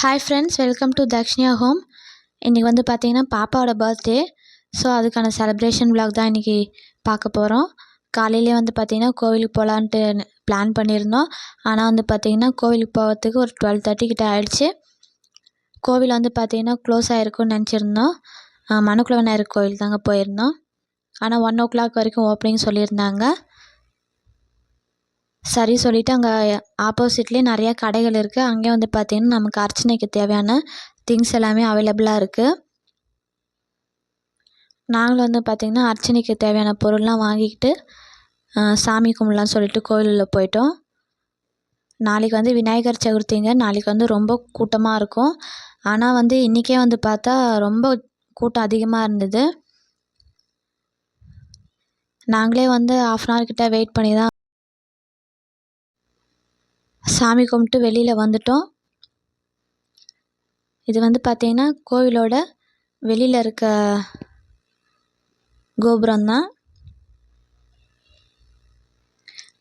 Hi friends, welcome to Dakshiniya home. இன்றைக்கி வந்து பார்த்திங்கன்னா பாப்பாவோட பர்த்டே. ஸோ அதுக்கான செலிப்ரேஷன் vlog தான் இன்றைக்கி பார்க்க போகிறோம். காலையிலே வந்து பார்த்திங்கன்னா கோவிலுக்கு போகலான்ட்டு பிளான் பண்ணியிருந்தோம். ஆனால் வந்து பார்த்திங்கன்னா கோவிலுக்கு போகிறதுக்கு ஒரு 12:30 கிட்ட ஆகிடுச்சு. கோவில் வந்து பார்த்திங்கன்னா க்ளோஸ் ஆகிருக்குன்னு நினச்சிருந்தோம். மணக்குள விநாயகர் கோவில் தாங்க போயிருந்தோம். ஆனால் 1 வரைக்கும் ஓப்பனிங் சொல்லியிருந்தாங்க. சரி சொல்லிவிட்டு அங்கே ஆப்போசிட்லேயே நிறையா கடைகள் இருக்குது. அங்கே வந்து பார்த்திங்கன்னா நமக்கு அர்ச்சனைக்கு தேவையான திங்ஸ் எல்லாமே அவைலபிளாக இருக்குது. நாங்களும் வந்து பார்த்திங்கன்னா அர்ச்சனைக்கு தேவையான பொருள்லாம் வாங்கிக்கிட்டு சாமி கும்பிட்லான்னு சொல்லிட்டு கோயிலில் போயிட்டோம். நாளைக்கு வந்து விநாயகர் சதுர்த்திங்க. நாளைக்கு வந்து ரொம்ப கூட்டமாக இருக்கும். ஆனால் வந்து இன்றைக்கே வந்து பார்த்தா ரொம்ப கூட்டம் அதிகமாக இருந்தது. நாங்களே வந்து 1/2 hour கிட்ட வெயிட் பண்ணி தான் சாமி கும்பிட்டு வெளியில் வந்துட்டோம். இது வந்து பார்த்திங்கன்னா கோவிலோட வெளியில் இருக்க கோபுரம் தான்.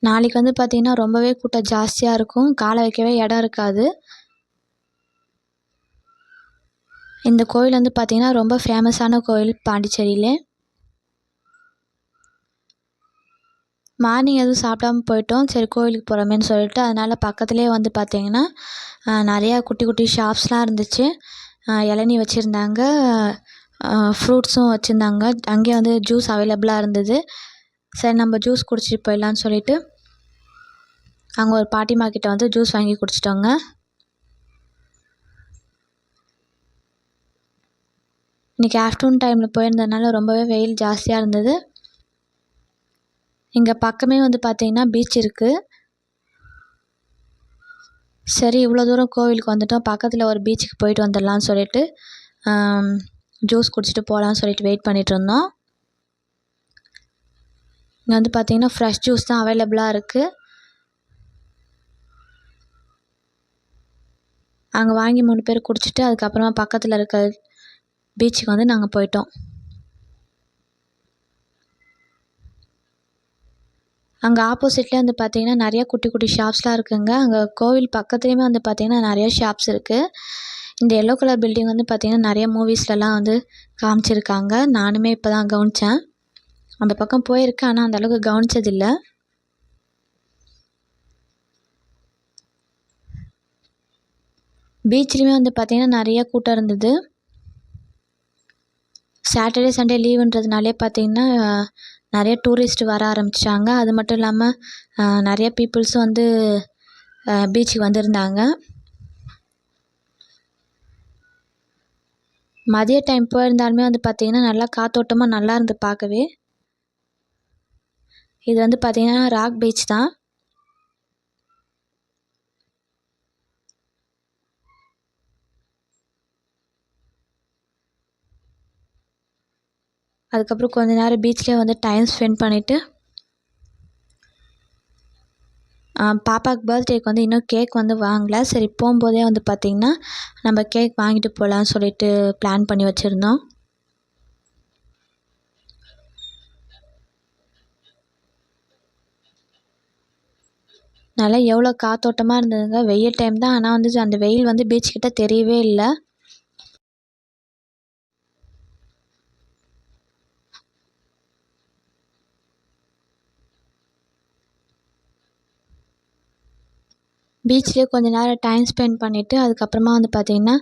நாளைக்கு வந்து பார்த்திங்கன்னா ரொம்பவே கூட்டம் ஜாஸ்தியாக இருக்கும். காலை வைக்கவே இடம் இருக்காது. இந்த கோவில் வந்து பார்த்திங்கன்னா ரொம்ப ஃபேமஸான கோவில் பாண்டிச்சேரியிலே. மார்னிங் எதுவும் சாப்பிடாம போயிட்டோம். சரி கோவிலுக்கு போகிறோமேன்னு சொல்லிட்டு, அதனால் பக்கத்துலேயே வந்து பார்த்திங்கன்னா நிறையா குட்டி குட்டி ஷாப்ஸ்லாம் இருந்துச்சு. இளநீ வச்சுருந்தாங்க, ஃப்ரூட்ஸும் வச்சுருந்தாங்க. அங்கேயே வந்து ஜூஸ் அவைலபிளாக இருந்தது. சரி நம்ம ஜூஸ் குடிச்சிட்டு போயிடலான்னு சொல்லிட்டு அங்கே ஒரு பாட்டிமா கிட்ட வந்து ஜூஸ் வாங்கி குடிச்சிட்டோங்க. இன்றைக்கி ஆஃப்டர்நூன் டைமில் போயிருந்ததுனால ரொம்பவே வெயில் ஜாஸ்தியாக இருந்தது. இங்கே பக்கமே வந்து பார்த்திங்கன்னா பீச் இருக்குது. சரி இவ்வளோ தூரம் கோவிலுக்கு வந்துட்டோம், பக்கத்தில் ஒரு பீச்சுக்கு போயிட்டு வந்துடலான்னு சொல்லிட்டு ஜூஸ் குடிச்சிட்டு போகலான்னு சொல்லிட்டு வெயிட் பண்ணிகிட்டு இருந்தோம். இங்கே வந்து பார்த்திங்கன்னா ஃப்ரெஷ் ஜூஸ் தான் அவைலபிளாக இருக்குது. அங்கே வாங்கி 3 பேர் குடிச்சிட்டு அதுக்கப்புறமா பக்கத்தில் இருக்க பீச்சுக்கு வந்து நாங்கள் போயிட்டோம். அங்கே ஆப்போசிட்லேயே வந்து பார்த்திங்கன்னா நிறையா குட்டி குட்டி ஷாப்ஸ்லாம் இருக்குங்க. அங்கே கோவில் பக்கத்துலேயுமே வந்து பார்த்திங்கன்னா நிறையா ஷாப்ஸ் இருக்குது. இந்த எல்லோ கலர் பில்டிங் வந்து பார்த்திங்கன்னா நிறைய மூவிஸ்லலாம் வந்து காமிச்சிருக்காங்க. நானுமே இப்போ தான் கவனித்தேன். அந்த பக்கம் போயிருக்கேன், ஆனால் அந்தளவுக்கு கவனித்ததில்லை. பீச்லேயுமே வந்து பார்த்திங்கன்னா நிறைய கூட்டம் இருந்தது. சாட்டர்டே சண்டே லீவுன்றதுனாலே பார்த்திங்கன்னா நிறைய டூரிஸ்ட் வர ஆரம்பித்தாங்க. அது மட்டும் இல்லாமல் நிறைய பீப்புள்ஸும் வந்து பீச்சுக்கு வந்திருந்தாங்க. மதிய டைம் போயிருந்தாலுமே வந்து பார்த்திங்கன்னா நல்லா காத்தோட்டமாக நல்லா இருந்து பார்க்கவே. இது வந்து பார்த்திங்கன்னா ராக் பீச் தான். அதுக்கப்புறம் கொஞ்ச நேரம் பீச்லேயே வந்து டைம் ஸ்பெண்ட் பண்ணிவிட்டு பாப்பாவுக்கு பர்த்டேக்கு வந்து இன்னும் கேக் வந்து வாங்கலை. சரி போகும்போதே வந்து பார்த்திங்கன்னா நம்ம கேக் வாங்கிட்டு போகலான்னு சொல்லிட்டு பிளான் பண்ணி வச்சுருந்தோம். நல்லா எவ்வளோ காத்தோட்டமாக இருந்ததுங்க. வெயில் டைம் தான், ஆனால் வந்து அந்த வெயில் வந்து பீச்சுக்கிட்ட தெரியவே இல்லை. பீச்லேயே கொஞ்ச நேரம் டைம் ஸ்பெண்ட் பண்ணிவிட்டு அதுக்கப்புறமா வந்து பார்த்திங்கன்னா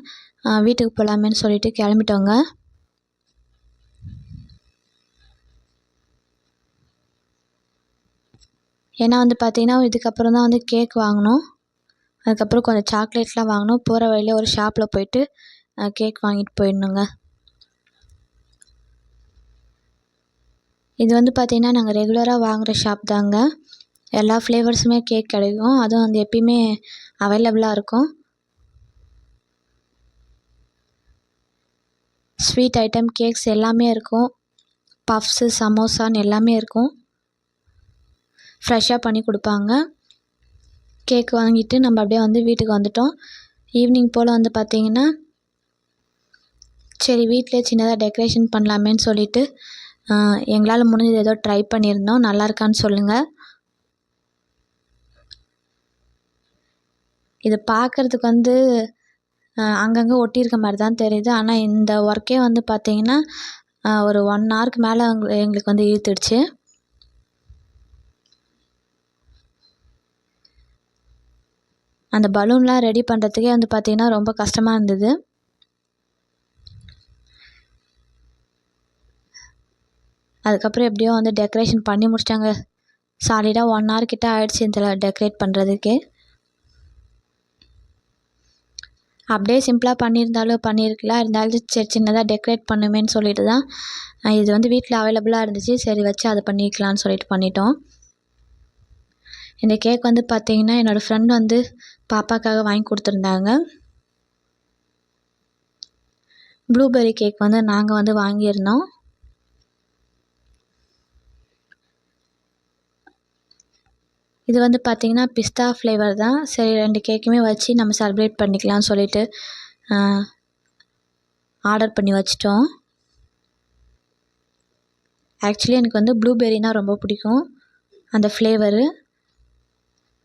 வீட்டுக்கு போகலாமேன்னு சொல்லிட்டு கிளம்பிட்டோங்க. ஏன்னா வந்து பார்த்திங்கன்னா இதுக்கப்புறம் தான் வந்து கேக் வாங்கினோம். அதுக்கப்புறம் கொஞ்சம் சாக்லேட்லாம் வாங்கினோம். போகிற வழியிலே ஒரு ஷாப்பில் போயிட்டு கேக் வாங்கிட்டு போயிடணுங்க. இது வந்து பார்த்திங்கன்னா நாங்கள் ரெகுலராக வாங்குகிற ஷாப் தாங்க. எல்லா ஃப்ளேவர்ஸுமே கேக் கிடைக்கும். அதுவும் வந்து எப்பயுமே அவைலபிளாக இருக்கும். ஸ்வீட் ஐட்டம், கேக்ஸ் எல்லாமே இருக்கும். பஃப்ஸு, சமோசான்னு எல்லாமே இருக்கும். ஃப்ரெஷ்ஷாக பண்ணி கொடுப்பாங்க. கேக் வாங்கிட்டு நம்ம அப்படியே வந்து வீட்டுக்கு வந்துட்டோம். ஈவினிங் போல் வந்து பார்த்திங்கன்னா சரி வீட்டிலே சின்னதாக டெக்கரேஷன் பண்ணலாமேன்னு சொல்லிட்டு எங்களால் முடிஞ்சது ஏதோ ட்ரை பண்ணியிருந்தோம். நல்லா இருக்கான்னு சொல்லுங்கள். இது பார்க்குறதுக்கு வந்து அங்கங்கே ஒட்டியிருக்க மாதிரி தான் தெரியுது. ஆனால் இந்த ஒர்க்கே வந்து பார்த்திங்கன்னா ஒரு 1 ஹவருக்கு மேலே எங்களுக்கு வந்து இழுத்துடுச்சு. அந்த பலூன்லாம் ரெடி பண்ணுறதுக்கே வந்து பார்த்திங்கன்னா ரொம்ப கஷ்டமாக இருந்தது. அதுக்கப்புறம் எப்படியோ வந்து டெக்கரேஷன் பண்ணி முடிச்சிட்டாங்க. சாலிடாக 1 ஹவர் கிட்ட ஆயிடுச்சு இதில் டெக்கரேட் பண்ணுறதுக்கே. அப்படியே சிம்பிளாக பண்ணியிருக்கலாம். இருந்தாலும் சரி சின்னதாக டெக்கரேட் பண்ணுமேன்னு சொல்லிட்டு தான் இது வந்து வீட்டில் அவைலபிளாக இருந்துச்சு. சரி வச்சு அதை பண்ணிக்கலான்னு சொல்லிட்டு பண்ணிட்டோம். இந்த கேக் வந்து பார்த்திங்கன்னா என்னோடய ஃப்ரெண்ட் வந்து பாப்பாக்காக வாங்கி கொடுத்துருந்தாங்க. ப்ளூபெர்ரி கேக் வந்து நாங்கள் வந்து வாங்கியிருந்தோம். இது வந்து பார்த்திங்கன்னா பிஸ்தா ஃப்ளேவர் தான். சரி 2 கேக்குமே வச்சு நம்ம செலிப்ரேட் பண்ணிக்கலாம்னு சொல்லிட்டு ஆர்டர் பண்ணி வச்சிட்டோம். ஆக்சுவலி எனக்கு வந்து ப்ளூபெர்ரினா ரொம்ப பிடிக்கும் அந்த ஃப்ளேவரு.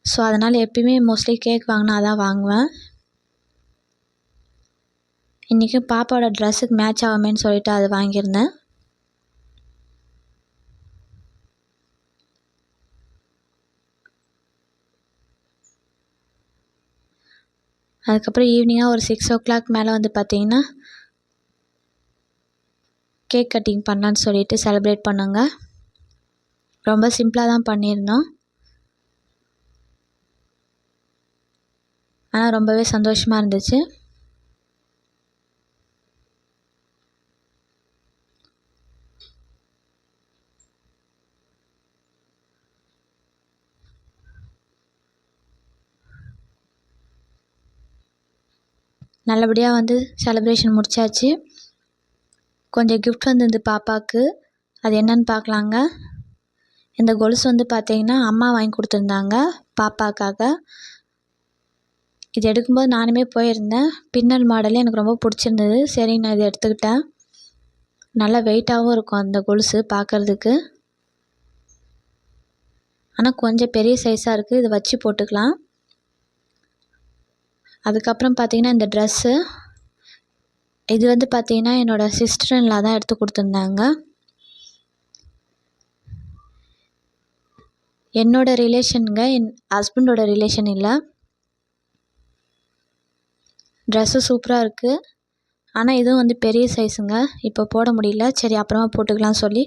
ஸோ அதனால் எப்பயுமே மோஸ்ட்லி கேக் வாங்கினா அதான் வாங்குவேன். இன்றைக்கி பாப்பாவோட ட்ரெஸ்ஸுக்கு மேட்ச் ஆகுமேன்னு சொல்லிட்டு அது வாங்கியிருந்தேன். அதுக்கப்புறம் ஈவினிங்காக ஒரு 6 o'clock மேலே வந்து பார்த்திங்கன்னா கேக் கட்டிங் பண்ணலான்னு சொல்லிட்டு செலிப்ரேட் பண்ணோங்க. ரொம்ப சிம்பிளாக தான் பண்ணியிருந்தோம். ஆனால் ரொம்பவே சந்தோஷமாக இருந்துச்சு. நல்லபடியாக வந்து செலிப்ரேஷன் முடிச்சாச்சு. கொஞ்சம் கிஃப்ட் வந்திருந்து பாப்பாவுக்கு. அது என்னன்னு பார்க்கலாங்க. இந்த கொலுசு வந்து பார்த்திங்கன்னா அம்மா வாங்கி கொடுத்துருந்தாங்க பாப்பாக்காக. இது எடுக்கும்போது நானுமே போயிருந்தேன். பின்னல் மாடலே எனக்கு ரொம்ப பிடிச்சிருந்தது. சரி நான் இதை எடுத்துக்கிட்டேன். நல்லா வெயிட்டாகவும் இருக்கும் அந்த கொலுசு பார்க்குறதுக்கு. ஆனால் கொஞ்சம் பெரிய சைஸாக இருக்குது. இதை வச்சு போட்டுக்கலாம். அதுக்கப்புறம் பார்த்திங்கன்னா இந்த ட்ரெஸ்ஸு இது வந்து பார்த்திங்கன்னா என்னோடய சிஸ்டர் இன் லா தான் எடுத்து கொடுத்துருந்தாங்க. என்னோடய ரிலேஷனுங்க, என் ஹஸ்பண்டோட ரிலேஷன் இல்லை. ட்ரெஸ்ஸு சூப்பராக இருக்குது. ஆனால் இதுவும் வந்து பெரிய சைஸுங்க. இப்போ போட முடியல. சரி அப்புறமா போட்டுக்கலாம்னு சொல்லி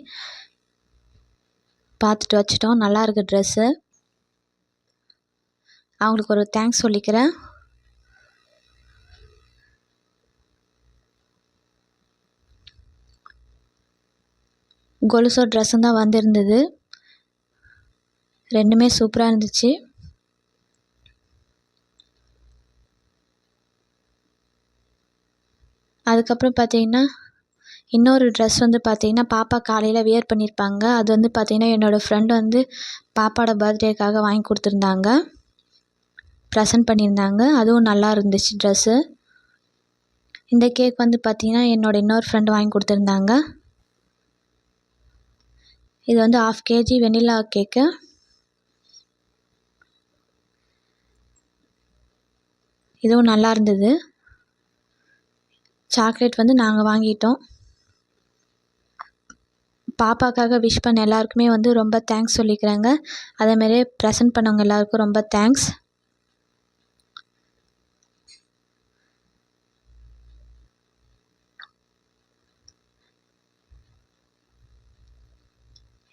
பார்த்துட்டு வச்சிட்டோம். நல்லா இருக்குது ட்ரெஸ்ஸு. அவங்களுக்கு ஒரு தேங்க்ஸ் சொல்லிக்கிறேன். கொலுசோ ட்ரெஸ்ஸும் தான் வந்திருந்தது. ரெண்டுமே சூப்பராக இருந்துச்சு. அதுக்கப்புறம் பார்த்திங்கன்னா இன்னொரு ட்ரெஸ் வந்து பார்த்திங்கன்னா பாப்பா காலையில் வியர் பண்ணியிருப்பாங்க. அது வந்து பார்த்திங்கன்னா என்னோடய ஃப்ரெண்டு வந்து பாப்பாவோட பர்த்டேக்காக வாங்கி கொடுத்துருந்தாங்க. ப்ரெசன்ட் பண்ணியிருந்தாங்க. அதுவும் நல்லா இருந்துச்சு ட்ரெஸ்ஸு. இந்த கேக் வந்து பார்த்திங்கன்னா என்னோடய இன்னொரு ஃப்ரெண்டு வாங்கி கொடுத்துருந்தாங்க. இது வந்து 1/2 kg வெண்ணிலா கேக்கு. இதுவும் நல்லா இருந்தது. சாக்லேட் வந்து நாங்கள் வாங்கிட்டோம். பாப்பாக்காக விஷ் பண்ண எல்லாருக்குமே வந்து ரொம்ப தேங்க்ஸ் சொல்லிக்கிறேங்க. அதேமாரியே ப்ரெசன்ட் பண்ணவங்க எல்லாருக்கும் ரொம்ப தேங்க்ஸ்.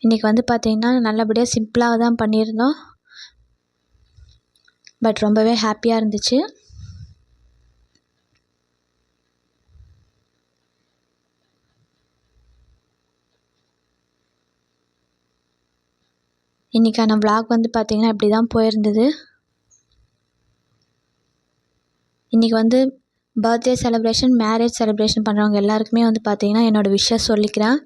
இன்றைக்கி வந்து பார்த்திங்கன்னா நல்லபடியாக சிம்பிளாக தான் பண்ணியிருந்தோம். பட் ரொம்பவே ஹாப்பியாக இருந்துச்சு. இன்றைக்கான vlog வந்து பார்த்திங்கன்னா இப்படி தான் போயிருந்தது. இன்றைக்கி வந்து பர்த்டே செலிப்ரேஷன், மேரேஜ் செலிப்ரேஷன் பண்ணுறவங்க எல்லாருக்குமே வந்து பார்த்திங்கன்னா என்னோடய விஷஸ் சொல்லிக்கிறேன்.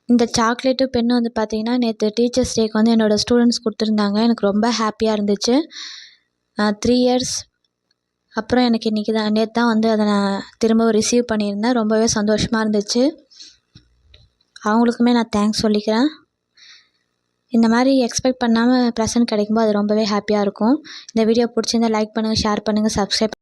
இந்த சாக்லேட்டு பென்னு வந்து பார்த்திங்கன்னா நேற்று டீச்சர்ஸ் டேக்கு வந்து என்னோடய ஸ்டூடெண்ட்ஸ் கொடுத்துருந்தாங்க. எனக்கு ரொம்ப ஹாப்பியாக இருந்துச்சு. 3 இயர்ஸ் அப்புறம் எனக்கு நேற்று தான் வந்து அதை நான் திரும்பவும் ரிசீவ் பண்ணியிருந்தேன். ரொம்பவே சந்தோஷமாக இருந்துச்சு. அவங்களுக்குமே நான் தேங்க்ஸ் சொல்லிக்கிறேன். இந்த மாதிரி எக்ஸ்பெக்ட் பண்ணாமல் ப்ரெசென்ட் கிடைக்கும்போது அது ரொம்பவே ஹாப்பியாக இருக்கும். இந்த வீடியோ பிடிச்சிருந்தா லைக் பண்ணுங்கள், ஷேர் பண்ணுங்கள், சப்ஸ்கிரைப்